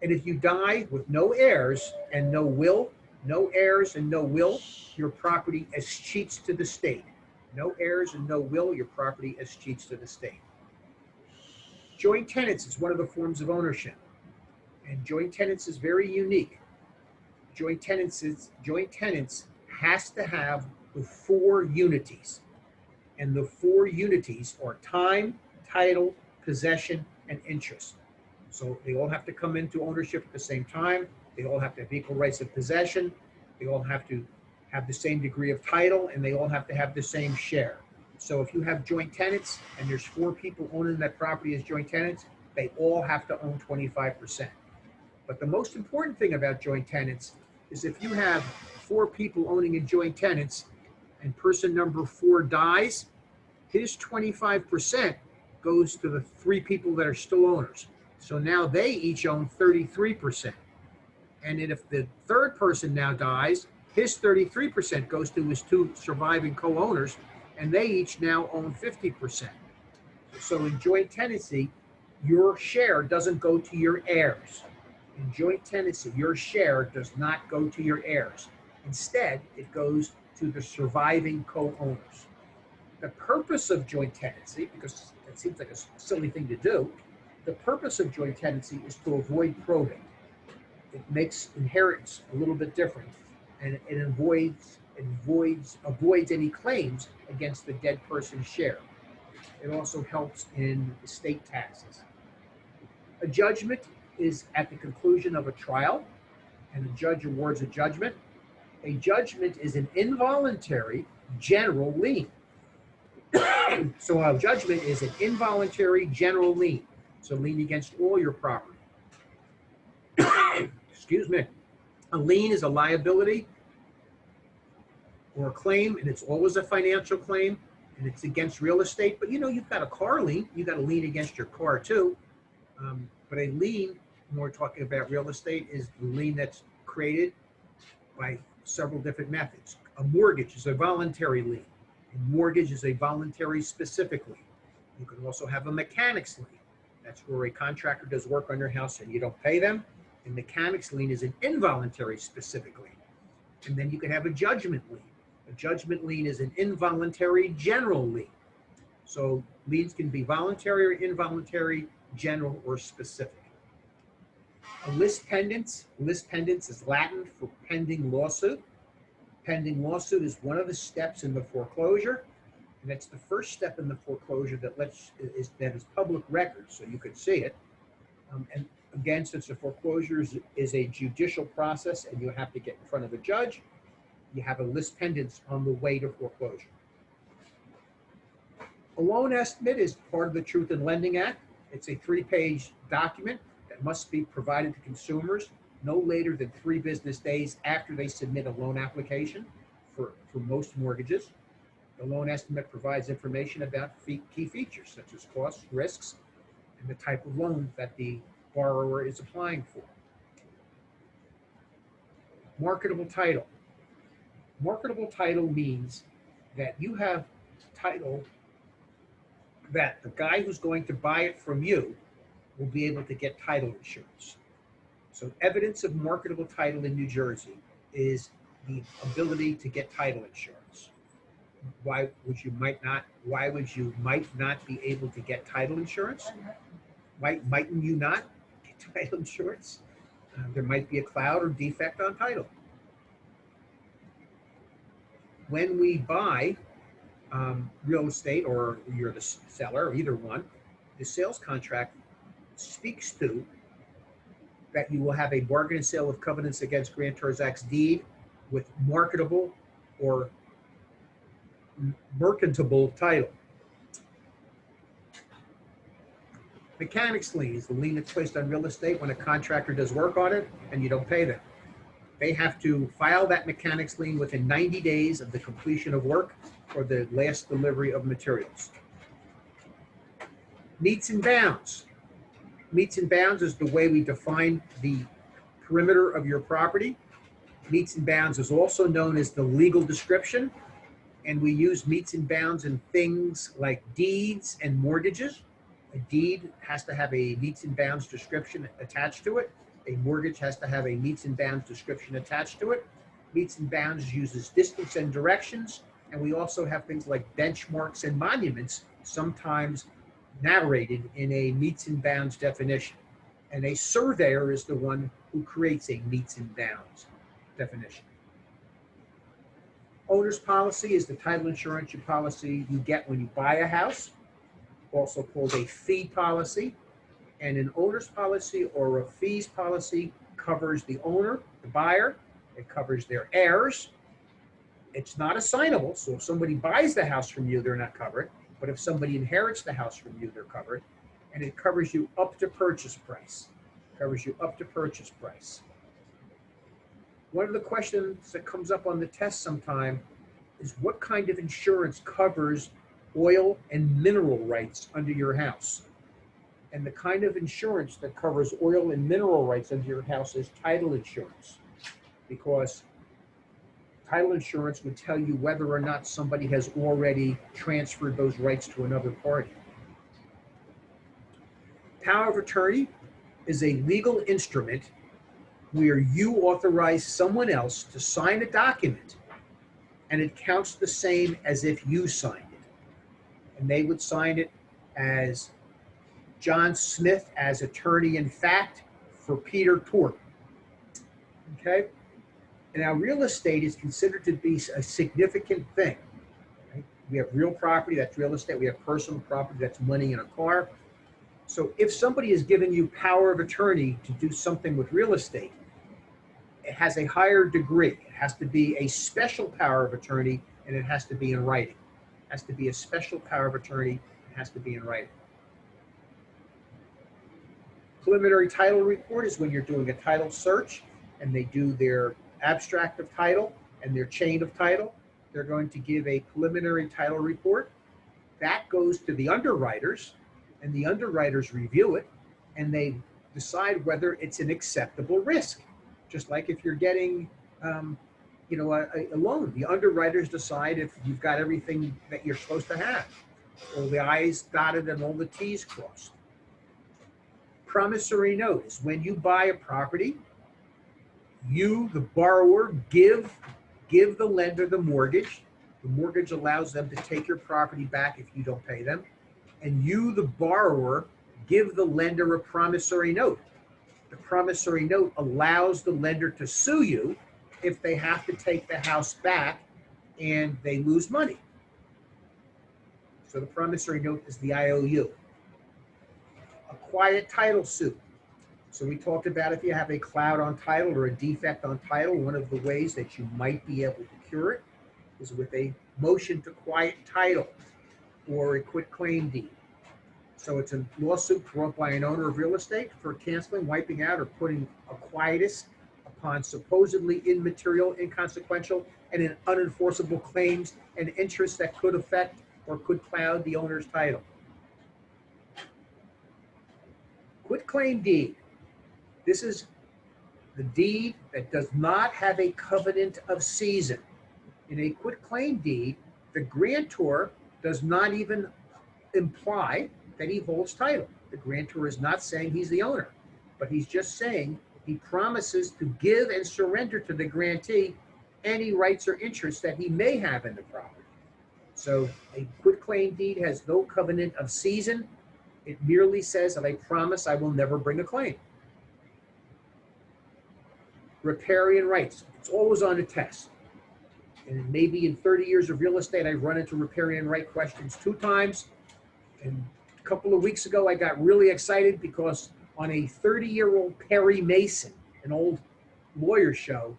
And if you die with no heirs and no will, no heirs and no will, your property escheats to the state. No heirs and no will, your property escheats to the state. Joint tenants is one of the forms of ownership. And joint tenants is very unique. Joint tenants has to have the 4 unities. And the 4 unities are time, title, possession, and interest. So they all have to come into ownership at the same time. They all have to have equal rights of possession. They all have to have the same degree of title, and they all have to have the same share. So if you have joint tenants and there's 4 people owning that property as joint tenants, they all have to own 25%. But the most important thing about joint tenants is if you have 4 people owning in joint tenants and person number 4 dies, his 25% goes to the 3 people that are still owners. So now they each own 33%. And then if the 3rd person now dies, his 33% goes to his 2 surviving co-owners, and they each now own 50%. So in joint tenancy, your share doesn't go to your heirs. In joint tenancy, your share does not go to your heirs. Instead, it goes to the surviving co-owners. The purpose of joint tenancy, because it seems like a silly thing to do, the purpose of joint tenancy is to avoid probate. It makes inheritance a little bit different, and it avoids any claims against the dead person's share. It also helps in estate taxes. A judgment is at the conclusion of a trial, and the judge awards a judgment. A judgment is an involuntary general lien. So a judgment is an involuntary general lien. It's a lien against all your property. Excuse me. A lien is a liability or a claim, and it's always a financial claim, and it's against real estate. But you know, you've got a car lien. You've got a lien against your car too. But a lien, when we're talking about real estate, is the lien that's created by several different methods. A mortgage is a voluntary lien. A mortgage is a voluntary specific lien. You can also have a mechanics lien. That's where a contractor does work on your house and you don't pay them. A mechanics lien is an involuntary specific lien. And then you can have a judgment lien. A judgment lien is an involuntary general lien. So liens can be voluntary or involuntary, general or specific. A lis pendens. Lis pendens is Latin for pending lawsuit. Pending lawsuit is one of the steps in the foreclosure, and that's the first step in the foreclosure that is public record, so you could see it. And again, since the foreclosure is a judicial process and you have to get in front of a judge, you have a lis pendens on the way to foreclosure. A loan estimate is part of the Truth in Lending Act. It's a 3-page document that must be provided to consumers no later than 3 business days after they submit a loan application for most mortgages. The loan estimate provides information about key features such as costs, risks, and the type of loan that the borrower is applying for. Marketable title. Marketable title means that you have title that the guy who's going to buy it from you will be able to get title insurance. So evidence of marketable title in New Jersey is the ability to get title insurance. Why would you might not be able to get title insurance? Mightn't you not get title insurance? There might be a cloud or defect on title. When we buy real estate, or you're the seller, or either one, the sales contract speaks to that you will have a bargain and sale of covenants against Grantor's Act's deed with marketable or merchantable title. Mechanics lien is the lien that's placed on real estate when a contractor does work on it and you don't pay them. They have to file that mechanics lien within 90 days of the completion of work or the last delivery of materials. Meets and bounds. Meets and bounds is the way we define the perimeter of your property. Meets and bounds is also known as the legal description, and we use meets and bounds in things like deeds and mortgages. A deed has to have a meets and bounds description attached to it. A mortgage has to have a meets and bounds description attached to it. Meets and bounds uses distance and directions, and we also have things like benchmarks and monuments, sometimes narrated in a meets and bounds definition. And a surveyor is the one who creates a meets and bounds definition. Owner's policy is the title insurance policy you get when you buy a house, also called a fee policy. And an owner's policy or a fees policy covers the owner, the buyer. It covers their heirs. It's not assignable, so if somebody buys the house from you, they're not covered. But if somebody inherits the house from you, they're covered. And it covers you up to purchase price. It covers you up to purchase price. One of the questions that comes up on the test sometime is what kind of insurance covers oil and mineral rights under your house? And the kind of insurance that covers oil and mineral rights under your house is title insurance, because title insurance would tell you whether or not somebody has already transferred those rights to another party. Power of attorney is a legal instrument where you authorize someone else to sign a document, and it counts the same as if you signed it. And they would sign it as John Smith as attorney in fact for Peter Tort. Okay? And now real estate is considered to be a significant thing. Right? We have real property, that's real estate. We have personal property, that's money in a car. So if somebody has given you power of attorney to do something with real estate, it has a higher degree. It has to be a special power of attorney, and it has to be in writing. It has to be a special power of attorney. It has to be in writing. Preliminary title report is when you're doing a title search and they do their abstract of title and their chain of title. They're going to give a preliminary title report. That goes to the underwriters, and the underwriters review it, and they decide whether it's an acceptable risk. Just like if you're getting a loan, the underwriters decide if you've got everything that you're supposed to have, all the I's dotted and all the T's crossed. Promissory note is when you buy a property, you, the borrower, give the lender the mortgage. The mortgage allows them to take your property back if you don't pay them. And you, the borrower, give the lender a promissory note. The promissory note allows the lender to sue you if they have to take the house back and they lose money. So the promissory note is the IOU. A quiet title suit. So we talked about if you have a cloud on title or a defect on title, one of the ways that you might be able to cure it is with a motion to quiet title or a quitclaim deed. So it's a lawsuit brought by an owner of real estate for canceling, wiping out, or putting a quietus upon supposedly immaterial, inconsequential, and unenforceable claims and interests that could affect or could cloud the owner's title. Quitclaim deed. This is the deed that does not have a covenant of season. In a quitclaim deed, the grantor does not even imply that he holds title. The grantor is not saying he's the owner, but he's just saying he promises to give and surrender to the grantee any rights or interests that he may have in the property. So a quitclaim deed has no covenant of season. It merely says that I promise I will never bring a claim. Riparian rights. It's always on a test. And maybe in 30 years of real estate, I've run into riparian right questions 2 times. And a couple of weeks ago, I got really excited because on a 30-year-old Perry Mason, an old lawyer show,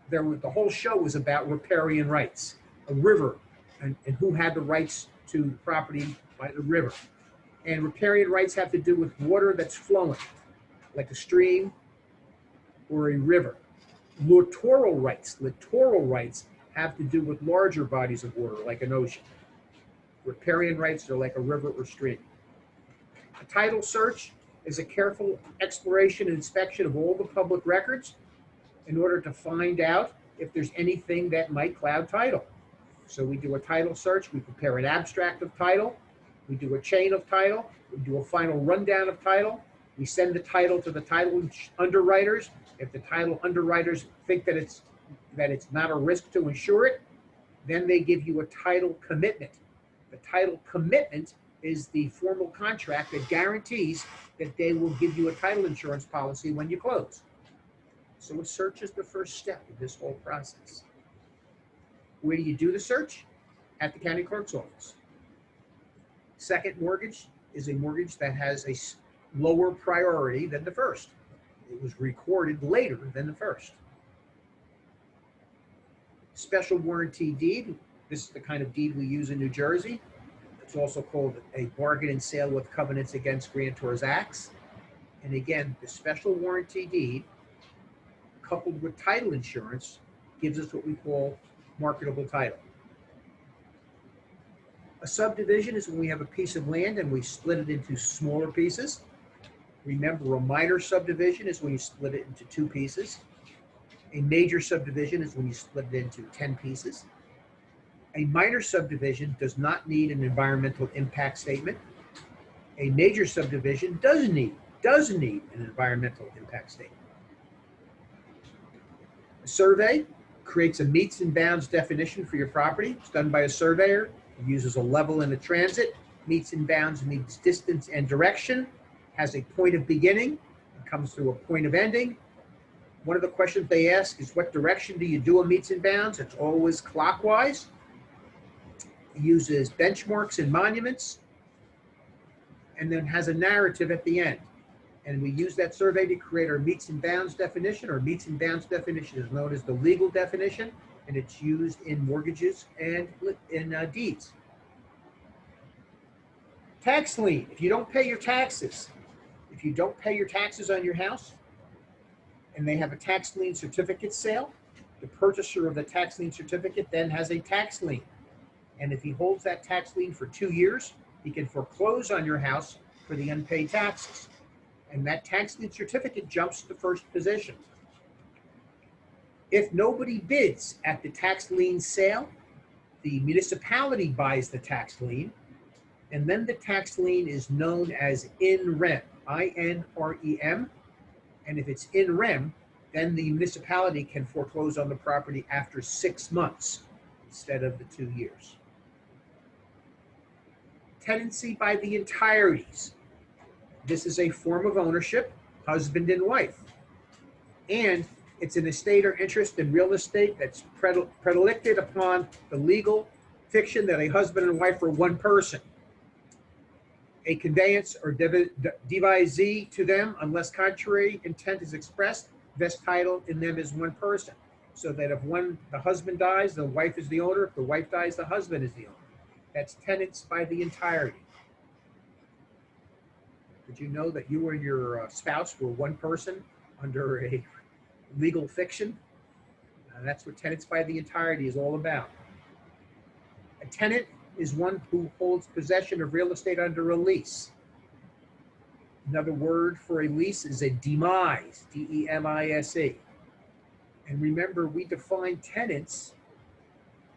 the whole show was about riparian rights, a river, and who had the rights to property by the river. And riparian rights have to do with water that's flowing, like a stream or a river. Littoral rights have to do with larger bodies of water, like an ocean. Riparian rights are like a river or stream. A title search is a careful exploration and inspection of all the public records in order to find out if there's anything that might cloud title. So we do a title search, we prepare an abstract of title, we do a chain of title, we do a final rundown of title, we send the title to the title underwriters. If the title underwriters think that it's not a risk to insure it, then they give you a title commitment. The title commitment is the formal contract that guarantees that they will give you a title insurance policy when you close. So a search is the first step of this whole process. Where do you do the search? At the county clerk's office. Second mortgage is a mortgage that has a lower priority than the first. It was recorded later than the first. Special warranty deed. This is the kind of deed we use in New Jersey. It's also called a bargain and sale with covenants against grantor's acts. And again, the special warranty deed coupled with title insurance gives us what we call marketable title. A subdivision is when we have a piece of land and we split it into smaller pieces. Remember, a minor subdivision is when you split it into 2 pieces. A major subdivision is when you split it into 10 pieces. A minor subdivision does not need an environmental impact statement. A major subdivision does need an environmental impact statement. A survey creates a meets and bounds definition for your property. It's done by a surveyor. It uses a level and a transit. Meets and bounds means distance and direction. Has a point of beginning. It comes through a point of ending. One of the questions they ask is, what direction do you do a meets and bounds? It's always clockwise. It uses benchmarks and monuments, and then has a narrative at the end. And we use that survey to create our meets and bounds definition. Our meets and bounds definition is known as the legal definition, and it's used in mortgages and in deeds. Tax lien. If you don't pay your taxes, on your house, and they have a tax lien certificate sale, the purchaser of the tax lien certificate then has a tax lien. And if he holds that tax lien for 2 years, he can foreclose on your house for the unpaid taxes. And that tax lien certificate jumps to first position. If nobody bids at the tax lien sale, the municipality buys the tax lien, and then the tax lien is known as in rem, I-N-R-E-M. And if it's in rem, then the municipality can foreclose on the property after 6 months instead of the 2 years. Tenancy by the entireties. This is a form of ownership, husband and wife. And it's an estate or interest in real estate that's predilected upon the legal fiction that a husband and wife are one person. A conveyance or devisee to them, unless contrary intent is expressed, vest title in them is one person. So that if the husband dies, the wife is the owner. If the wife dies, the husband is the owner. That's tenants by the entirety. Did you know that you and your spouse were one person under a legal fiction? That's what tenants by the entirety is all about. A tenant is one who holds possession of real estate under a lease. Another word for a lease is a demise, D-E-M-I-S-E. And remember, we define tenants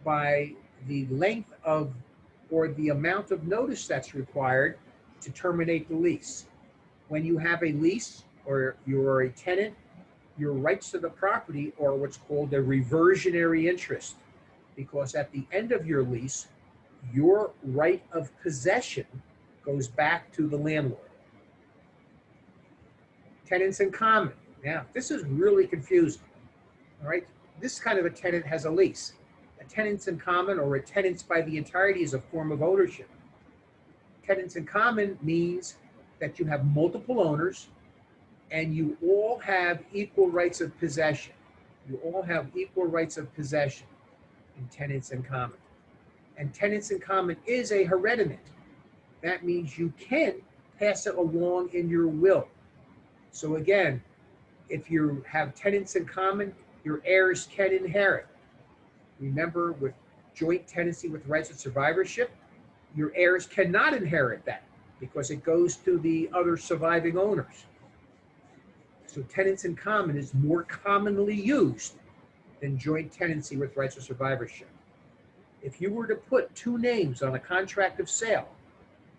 by the length of or the amount of notice that's required to terminate the lease. When you have a lease or you're a tenant, your rights to the property are what's called a reversionary interest, because at the end of your lease, your right of possession goes back to the landlord. Tenants in common. Now, this is really confusing. All right, this kind of a tenant has a lease. A tenants in common or a tenants by the entirety is a form of ownership. Tenants in common means that you have multiple owners and you all have equal rights of possession. You all have equal rights of possession in tenants in common. And tenants in common is a hereditament. That means you can pass it along in your will. So again, if you have tenants in common, your heirs can inherit. Remember, with joint tenancy with rights of survivorship, your heirs cannot inherit that because it goes to the other surviving owners. So tenants in common is more commonly used than joint tenancy with rights of survivorship. If you were to put two names on a contract of sale,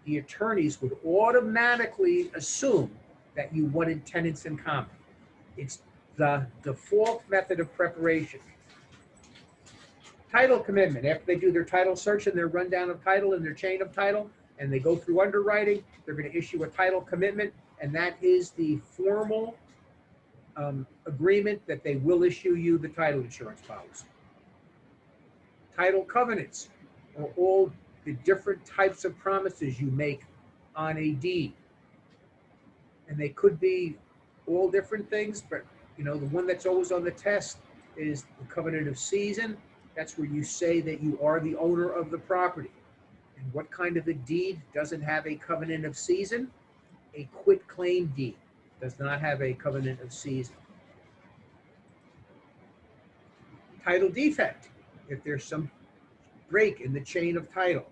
the attorneys would automatically assume that you wanted tenants in common. It's the default method of preparation. Title commitment. After they do their title search and their rundown of title and their chain of title, and they go through underwriting, they're going to issue a title commitment, and that is the formal agreement that they will issue you the title insurance policy. Title covenants are all the different types of promises you make on a deed. And they could be all different things, but you know, the one that's always on the test is the covenant of season. That's where you say that you are the owner of the property. And what kind of a deed doesn't have a covenant of season? A quitclaim deed does not have a covenant of season. Title defect. If there's some break in the chain of title,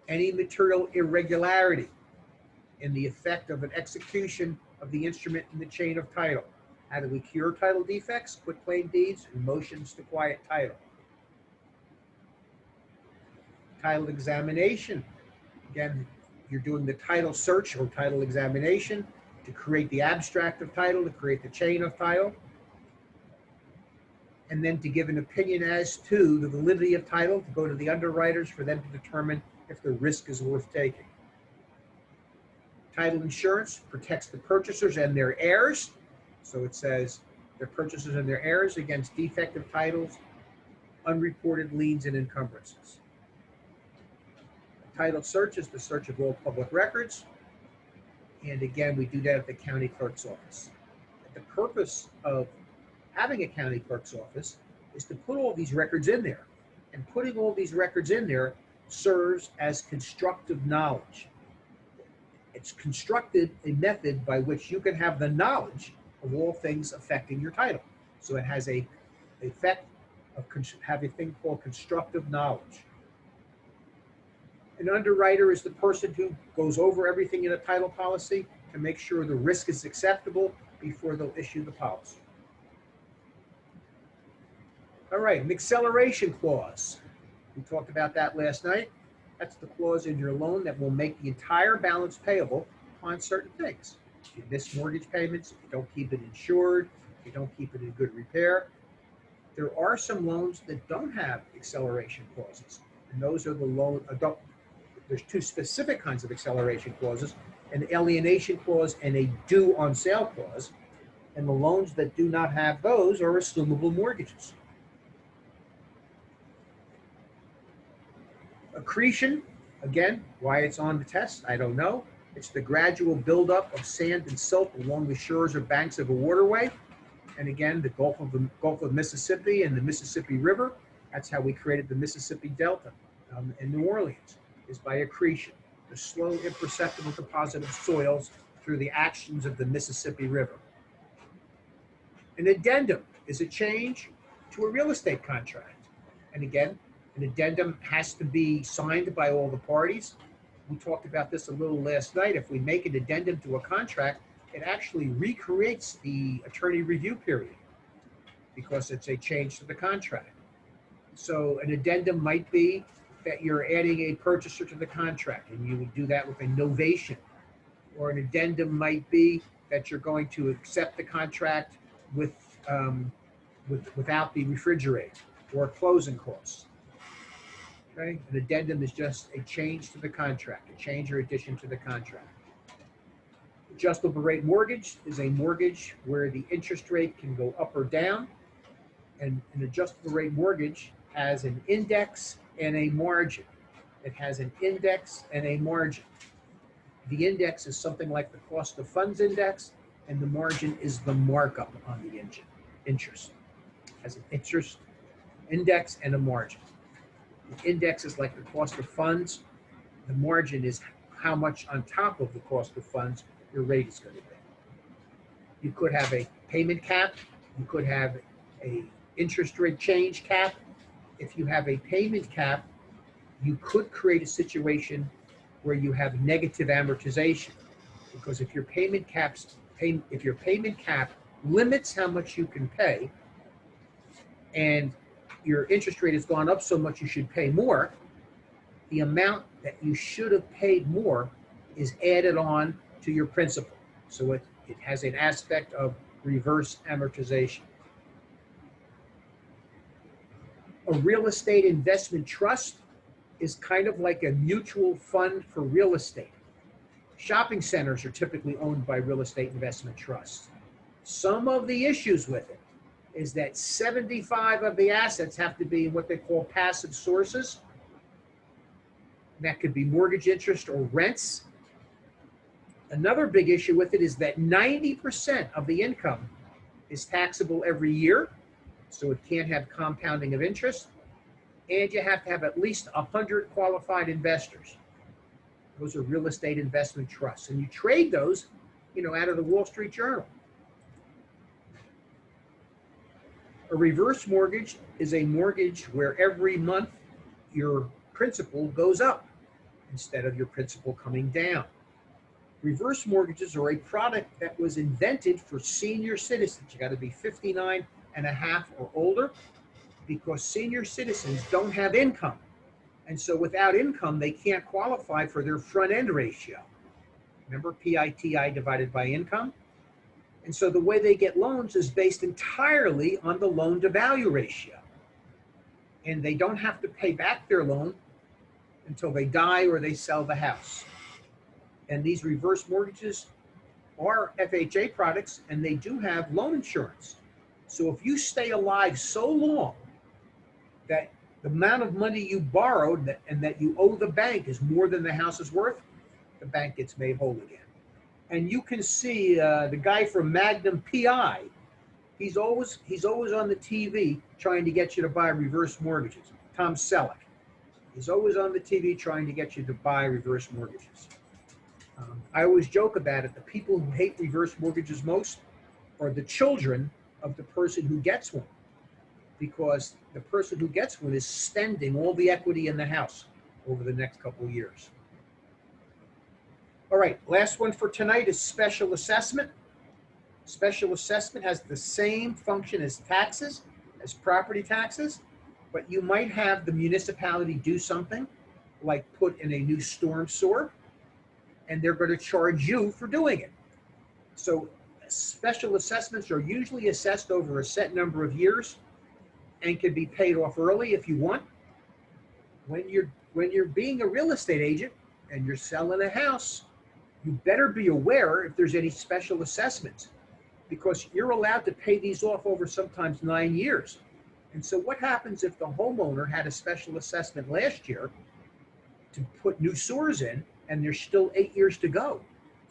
any material irregularity in the effect of an execution of the instrument in the chain of title. How do we cure title defects? Quitclaim deeds and motions to quiet title. Title examination. Again, you're doing the title search or title examination to create the abstract of title, to create the chain of title, and then to give an opinion as to the validity of title, to go to the underwriters for them to determine if the risk is worth taking. Title insurance protects the purchasers and their heirs. So it says their purchasers and their heirs against defective titles, unreported liens, and encumbrances. Title search is the search of all public records. And again, we do that at the county clerk's office. The purpose of having a county clerk's office is to put all these records in there. And putting all these records in there serves as constructive knowledge. It's constructed a method by which you can have the knowledge of all things affecting your title. So it has a effect of have a thing called constructive knowledge. An underwriter is the person who goes over everything in a title policy to make sure the risk is acceptable before they'll issue the policy. All right, an acceleration clause. We talked about that last night. That's the clause in your loan that will make the entire balance payable upon certain things. If you miss mortgage payments, if you don't keep it insured, if you don't keep it in good repair. There are some loans that don't have acceleration clauses, and those are the loan adult. There's two specific kinds of acceleration clauses, an alienation clause and a due on sale clause. And the loans that do not have those are assumable mortgages. Accretion, again, why it's on the test, I don't know. It's the gradual buildup of sand and silt along the shores or banks of a waterway. And again, the Gulf of Mississippi and the Mississippi River, that's how we created the Mississippi Delta in New Orleans, is by accretion, the slow, imperceptible deposit of soils through the actions of the Mississippi River. An addendum is a change to a real estate contract. And again, an addendum has to be signed by all the parties. We talked about this a little last night. If we make an addendum to a contract, it actually recreates the attorney review period because it's a change to the contract. So an addendum might be that you're adding a purchaser to the contract, and you would do that with a novation. Or an addendum might be that you're going to accept the contract without the refrigerator or closing costs. Okay? An addendum is just a change to the contract, a change or addition to the contract. Adjustable rate mortgage is a mortgage where the interest rate can go up or down, and an adjustable rate mortgage has an index and a margin. It has an index and a margin. The index is something like the cost of funds index, and the margin is the markup on the interest. It has an interest index and a margin. The index is like the cost of funds. The margin is how much on top of the cost of funds your rate is going to be. You could have a payment cap. You could have a interest rate change cap. If you have a payment cap, you could create a situation where you have negative amortization, because if your payment cap limits how much you can pay, and your interest rate has gone up so much you should pay more, the amount that you should have paid more is added on to your principal. So it has an aspect of reverse amortization. A real estate investment trust is kind of like a mutual fund for real estate. Shopping centers are typically owned by real estate investment trusts. Some of the issues with it is that 75 of the assets have to be what they call passive sources. That could be mortgage interest or rents. Another big issue with it is that 90% of the income is taxable every year, so it can't have compounding of interest. And you have to have at least 100 qualified investors. Those are real estate investment trusts. And you trade those, out of the Wall Street Journal. A reverse mortgage is a mortgage where every month your principal goes up instead of your principal coming down. Reverse mortgages are a product that was invented for senior citizens. You got to be 59 and a half or older, because senior citizens don't have income. And so without income, they can't qualify for their front end ratio. Remember, PITI divided by income? And so the way they get loans is based entirely on the loan to value ratio. And they don't have to pay back their loan until they die or they sell the house. And these reverse mortgages are FHA products, and they do have loan insurance. So if you stay alive so long that the amount of money you borrowed and that you owe the bank is more than the house is worth, the bank gets made whole again. And you can see the guy from Magnum PI, he's always on the TV trying to get you to buy reverse mortgages. Tom Selleck. He's always on the TV trying to get you to buy reverse mortgages. I always joke about it. The people who hate reverse mortgages most are the children of the person who gets one, because the person who gets one is spending all the equity in the house over the next couple of years. All right, last one for tonight is special assessment. Special assessment has the same function as taxes, as property taxes, but you might have the municipality do something like put in a new storm sewer, and they're going to charge you for doing it. So special assessments are usually assessed over a set number of years and can be paid off early if you want. When you're being a real estate agent and you're selling a house, you better be aware if there's any special assessments, because you're allowed to pay these off over sometimes 9 years. And so what happens if the homeowner had a special assessment last year to put new sewers in, and there's still 8 years to go?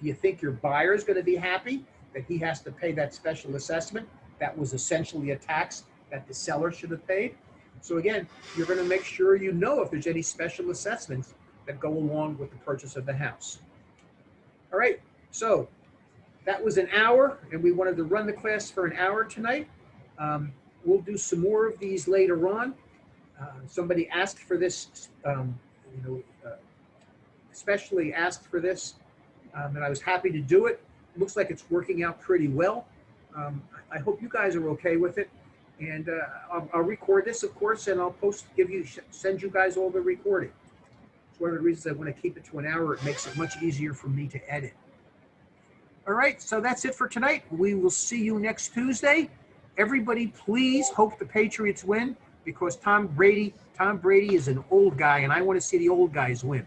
Do you think your buyer is going to be happy that he has to pay that special assessment that was essentially a tax that the seller should have paid? So again, you're going to make sure you know if there's any special assessments that go along with the purchase of the house. All right, so that was an hour, and we wanted to run the class for an hour tonight. We'll do some more of these later on. Somebody asked for this, especially asked for this, and I was happy to do it. It looks like it's working out pretty well. I hope you guys are okay with it. And I'll record this, of course, and I'll send you guys all the recording. It's one of the reasons I want to keep it to an hour. It makes it much easier for me to edit. All right, so that's it for tonight. We will see you next Tuesday. Everybody, please hope the Patriots win, because Tom Brady is an old guy, and I want to see the old guys win.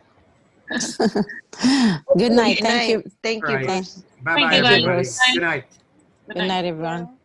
Good night. Thank you. Thank All you, right. Bruce. Bye-bye, Thank you, everybody. Bruce. Good night. Good night, everyone.